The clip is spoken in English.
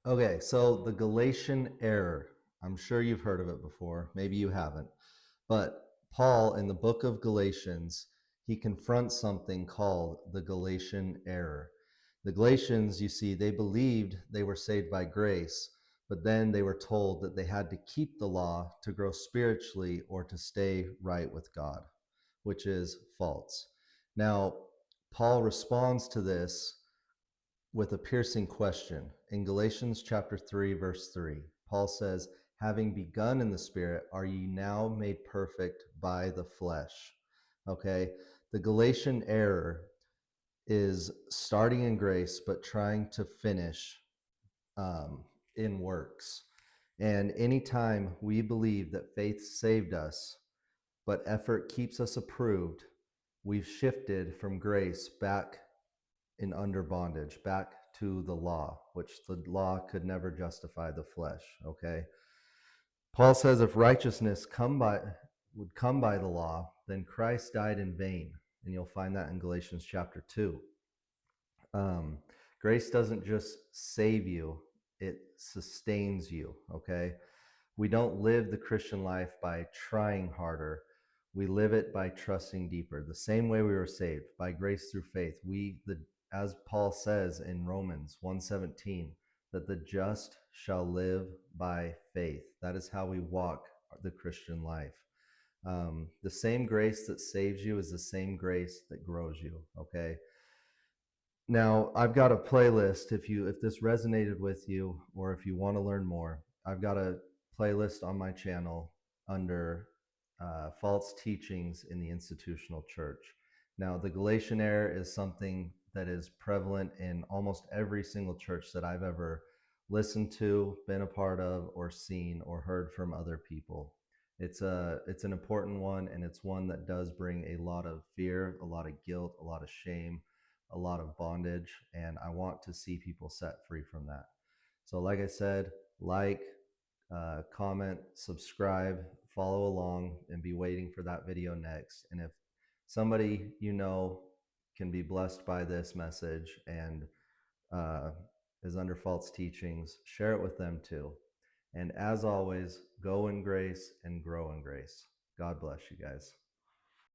Okay, so the Galatian error. I'm sure you've heard of it before. Maybe you haven't. But Paul, in the book of Galatians, he confronts something called the Galatian error. The Galatians, you see, they believed they were saved by grace, but then they were told that they had to keep the law to grow spiritually or to stay right with God, which is false. Now, Paul responds to this with a piercing question. In Galatians chapter 3, verse 3, Paul says, having begun in the Spirit, are ye now made perfect by the flesh? Okay, the Galatian error is starting in grace, but trying to finish um, in works. And anytime we believe that faith saved us, but effort keeps us approved, we've shifted from grace back in under bondage, back to the law, which the law could never justify the flesh. Okay. Paul says if righteousness would come by the law, then Christ died in vain. And you'll find that in Galatians chapter 2. Um, Grace doesn't just save you, it sustains you. Okay. We don't live the Christian life by trying harder. We live it by trusting deeper. The same way we were saved, by grace through faith. As Paul says in Romans 1:17, that the just shall live by faith. That is how we walk the Christian life. The same grace that saves you is the same grace that grows you. Okay. Now, I've got a playlist. If this resonated with you, or if you want to learn more, I've got a playlist on my channel under false teachings in the institutional church. Now, the Galatian error is something that is prevalent in almost every single church that I've ever listened to, been a part of, or seen, or heard from other people. It's an important one, and it's one that does bring a lot of fear, a lot of guilt, a lot of shame, a lot of bondage, and I want to see people set free from that. So, like I said, comment, subscribe, follow along, and be waiting for that video next. And if somebody you know can be blessed by this message and uh, is under false teachings, share it with them too. And as always, go in grace and grow in grace. God bless you guys.